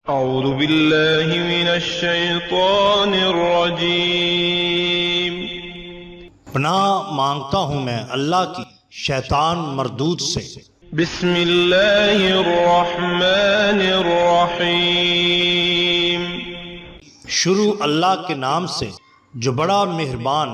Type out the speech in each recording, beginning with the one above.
اعوذ باللہ من الشیطان الرجیم۔ پناہ مانگتا ہوں میں اللہ کی شیطان مردود سے۔ بسم اللہ الرحمن الرحیم۔ شروع اللہ کے نام سے جو بڑا مہربان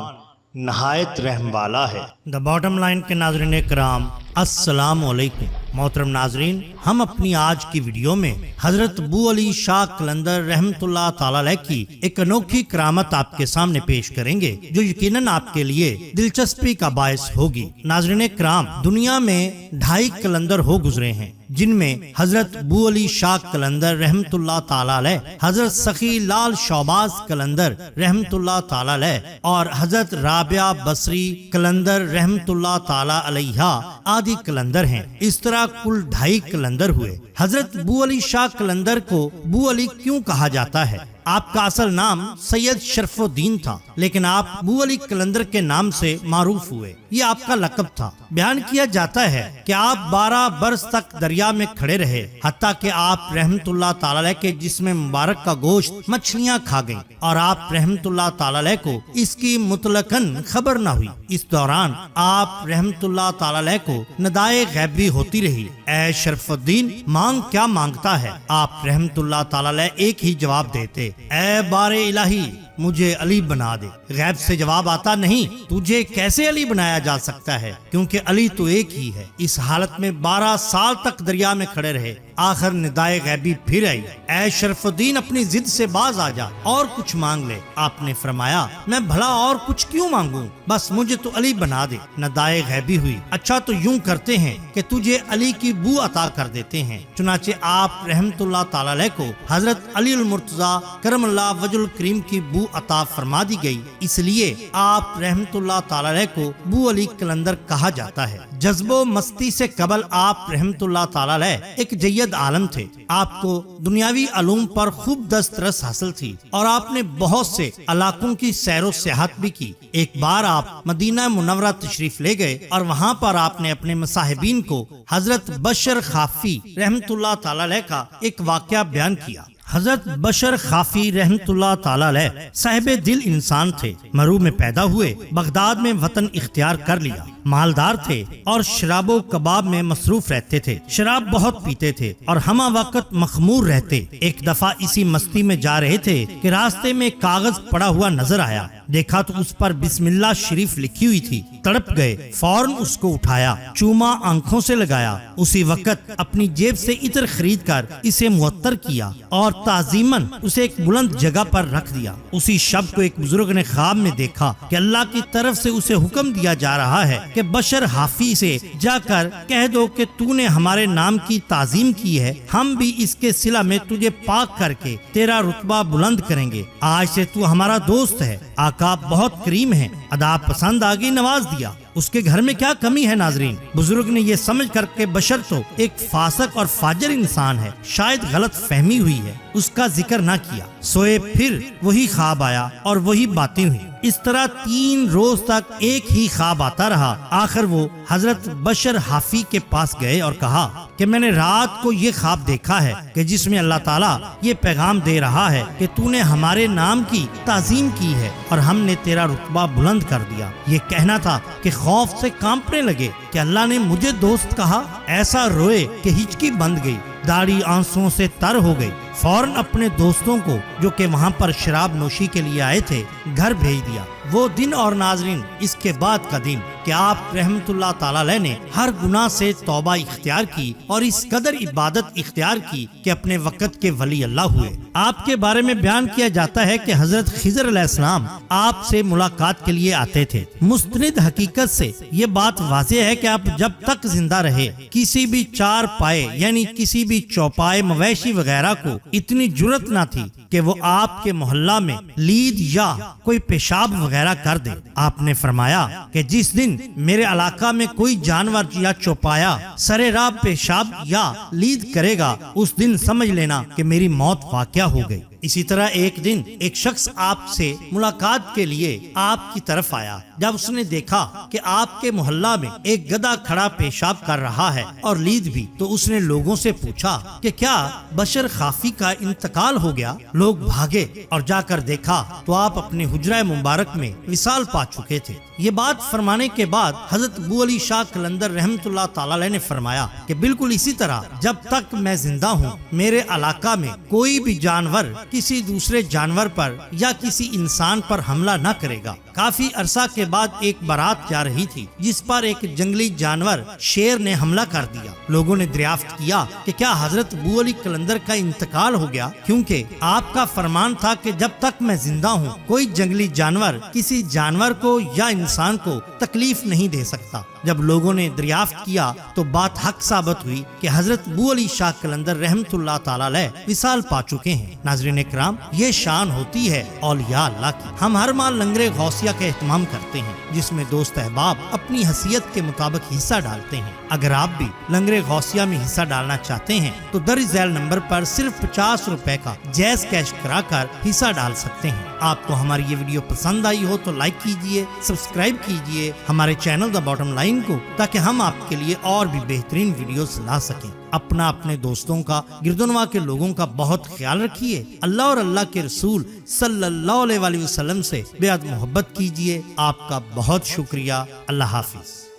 نہایت رحم والا ہے۔ دا باٹم لائن کے ناظرین کرام، السلام علیکم۔ محترم ناظرین، ہم اپنی آج کی ویڈیو میں حضرت ابو علی شاہ قلندر رحمۃ اللہ تعالی علیہ کی ایک انوکھی کرامت آپ کے سامنے پیش کریں گے جو یقیناً آپ کے لیے دلچسپی کا باعث ہوگی۔ ناظرین کرام، دنیا میں 2.5 قلندر ہو گزرے ہیں جن میں حضرت ابو علی شاہ قلندر رحمۃ اللہ تعالی علیہ، حضرت سخی لال شہباز قلندر رحمۃ اللہ تعالی علیہ اور حضرت رابعہ بصری قلندر رحمۃ اللہ تعالی علیہ آدی قلندر ہیں۔ اس طرح کل 2.5 قلندر ہوئے۔ حضرت ابو علی شاہ قلندر کو ابو علی کیوں کہا جاتا ہے؟ آپ کا اصل نام سید شرف الدین تھا، لیکن آپ ابو علی قلندر کے نام سے معروف ہوئے۔ یہ آپ کا لقب تھا۔ بیان کیا جاتا ہے کہ آپ 12 برس تک دریا میں کھڑے رہے، حتیٰ کہ آپ رحمت اللہ تعالی علیہ کے جسم مبارک کا گوشت مچھلیاں کھا گئیں اور آپ رحمت اللہ تعالی علیہ کو اس کی مطلقاً خبر نہ ہوئی۔ اس دوران آپ رحمت اللہ تعالی علیہ کو ندائے غیبی ہوتی رہی، اے شرف الدین مانگ کیا مانگتا ہے؟ آپ رحمت اللہ تعالی علیہ ایک ہی جواب دیتے، اے بار الہی مجھے علی بنا دے۔ غیب سے جواب آتا نہیں، تجھے کیسے علی بنایا جا سکتا ہے، کیونکہ علی تو ایک ہی ہے۔ اس حالت میں 12 سال تک دریا میں کھڑے رہے۔ آخر ندائے غیبی پھر آئی، اے شرف الدین اپنی ضد سے باز آ جا اور کچھ مانگ لے۔ آپ نے فرمایا، میں بھلا اور کچھ کیوں مانگوں، بس مجھے تو علی بنا دے۔ ندائے غیبی ہوئی، اچھا تو یوں کرتے ہیں کہ تجھے علی کی بو عطا کر دیتے ہیں۔ چنانچہ آپ رحمت اللہ تعالی علیہ کو حضرت علی المرتضیٰ کرم اللہ وجہ الکریم کی بو عطا فرما دی گئی، اس لیے آپ رحمت اللہ تعالی علیہ کو ابو علی قلندر کہا جاتا ہے۔ جذب و مستی سے قبل آپ رحمت اللہ تعالی علیہ ایک جید عالم تھے۔ آپ کو دنیاوی علوم پر خوب دسترس حاصل تھی اور آپ نے بہت سے علاقوں کی سیر و سیاحت بھی کی۔ ایک بار آپ مدینہ منورہ تشریف لے گئے اور وہاں پر آپ نے اپنے مصاحبین کو حضرت بشر خافی رحمت اللہ تعالی علیہ کا ایک واقعہ بیان کیا۔ حضرت بشر خافی رحمت اللہ تعالی علیہ صاحب دل انسان تھے، مرو میں پیدا ہوئے، بغداد میں وطن اختیار کر لیا، مالدار تھے اور شراب و کباب میں مصروف رہتے تھے۔ شراب بہت پیتے تھے اور ہمہ وقت مخمور رہتے۔ ایک دفعہ اسی مستی میں جا رہے تھے کہ راستے میں کاغذ پڑا ہوا نظر آیا، دیکھا تو اس پر بسم اللہ شریف لکھی ہوئی تھی۔ تڑپ گئے، فوراً اس کو اٹھایا، چوما آنکھوں سے لگایا، اسی وقت اپنی جیب سے عطر خرید کر اسے معطر کیا اور تعظیماً اسے ایک بلند جگہ پر رکھ دیا۔ اسی شب کو ایک بزرگ نے خواب میں دیکھا کہ اللہ کی طرف سے اسے حکم دیا جا رہا ہے کہ بشر حافی سے جا کر کہہ دو کہ تو نے ہمارے نام کی تعظیم کی ہے، ہم بھی اس کے صلہ میں تجھے پاک کر کے تیرا رتبہ بلند کریں گے۔ آج سے تو ہمارا دوست ہے۔ آقا بہت کریم ہے، ادا پسند آگی نواز دیا۔ اس کے گھر میں کیا کمی ہے؟ ناظرین، بزرگ نے یہ سمجھ کر کہ بشر تو ایک فاسق اور فاجر انسان ہے، شاید غلط فہمی ہوئی ہے، اس کا ذکر نہ کیا۔ سوئے پھر وہی خواب آیا اور وہی باتیں ہوئی۔ اس طرح 3 روز تک ایک ہی خواب آتا رہا۔ آخر وہ حضرت بشر حافی کے پاس گئے اور کہا کہ میں نے رات کو یہ خواب دیکھا ہے کہ جس میں اللہ تعالیٰ یہ پیغام دے رہا ہے کہ تو نے ہمارے نام کی تعظیم کی ہے اور ہم نے تیرا رتبہ بلند کر دیا۔ یہ کہنا تھا کہ خوف سے کانپنے لگے کہ اللہ نے مجھے دوست کہا۔ ایسا روئے کہ ہچکی بند گئی، داڑھی آنسوؤں سے تر ہو گئی۔ فوراً اپنے دوستوں کو جو کہ وہاں پر شراب نوشی کے لیے آئے تھے گھر بھیج دیا۔ وہ دن اور ناظرین اس کے بعد کا دن کہ آپ رحمت اللہ تعالی علیہ نے ہر گناہ سے توبہ اختیار کی اور اس قدر عبادت اختیار کی کہ اپنے وقت کے ولی اللہ ہوئے۔ آپ کے بارے میں بیان کیا جاتا ہے کہ حضرت خضر علیہ السلام آپ سے ملاقات کے لیے آتے تھے۔ مستند حقیقت سے یہ بات واضح ہے کہ آپ جب تک زندہ رہے کسی بھی 4 پائے یعنی کسی بھی چوپائے مویشی وغیرہ کو اتنی جرت نہ تھی کہ وہ آپ کے محلہ میں لید یا کوئی پیشاب وغیرہ کر دے۔ آپ نے فرمایا کہ جس دن میرے علاقہ میں کوئی جانور یا چوپایا سرے راہ پیشاب یا لید کرے گا، اس دن سمجھ لینا کہ میری موت واقع ہو گئی۔ اسی طرح ایک دن ایک شخص آپ سے ملاقات کے لیے آپ کی طرف آیا۔ جب اس نے دیکھا کہ آپ کے محلہ میں ایک گدھا کھڑا پیشاب کر رہا ہے اور لید بھی، تو اس نے لوگوں سے پوچھا کہ کیا بشر خافی کا انتقال ہو گیا؟ لوگ بھاگے اور جا کر دیکھا تو آپ اپنے حجرہ مبارک میں وصال پا چکے تھے۔ یہ بات فرمانے کے بعد حضرت ابو علی شاہ قلندر رحمۃ اللہ تعالی علیہ نے فرمایا کہ بالکل اسی طرح جب تک میں زندہ ہوں میرے علاقہ میں کوئی بھی جانور کسی دوسرے جانور پر یا کسی انسان پر حملہ نہ کرے گا۔ کافی عرصہ کے بعد ایک بارات جا رہی تھی جس پر ایک جنگلی جانور شیر نے حملہ کر دیا۔ لوگوں نے دریافت کیا کہ کیا حضرت ابو علی قلندر کا انتقال ہو گیا، کیونکہ آپ کا فرمان تھا کہ جب تک میں زندہ ہوں کوئی جنگلی جانور کسی جانور کو یا انسان کو تکلیف نہیں دے سکتا۔ جب لوگوں نے دریافت کیا تو بات حق ثابت ہوئی کہ حضرت ابو علی شاہ قلندر رحمۃ اللہ تعالی علیہ وصال پا چکے ہیں۔ ناظرین کرام، یہ شان ہوتی ہے اولیاء اللہ کی۔ ہم ہر ماہ لنگر غوثیہ کا اہتمام کرتے ہیں جس میں دوست احباب اپنی حیثیت کے مطابق حصہ ڈالتے ہیں۔ اگر آپ بھی لنگر غوثیہ میں حصہ ڈالنا چاہتے ہیں تو درج ذیل نمبر پر صرف 50 روپے کا جائز کیش کرا کر حصہ ڈال سکتے ہیں۔ آپ کو ہماری یہ ویڈیو پسند آئی ہو تو لائک کیجئے، سبسکرائب کیجئے ہمارے چینل دا باٹم لائن کو، تاکہ ہم آپ کے لیے اور بھی بہترین ویڈیوز لا سکیں۔ اپنے دوستوں کا، گردنوا کے لوگوں کا بہت خیال رکھیے۔ اللہ اور اللہ کے رسول صلی اللہ علیہ وسلم سے بے حد محبت کیجئے۔ آپ کا بہت شکریہ۔ اللہ حافظ۔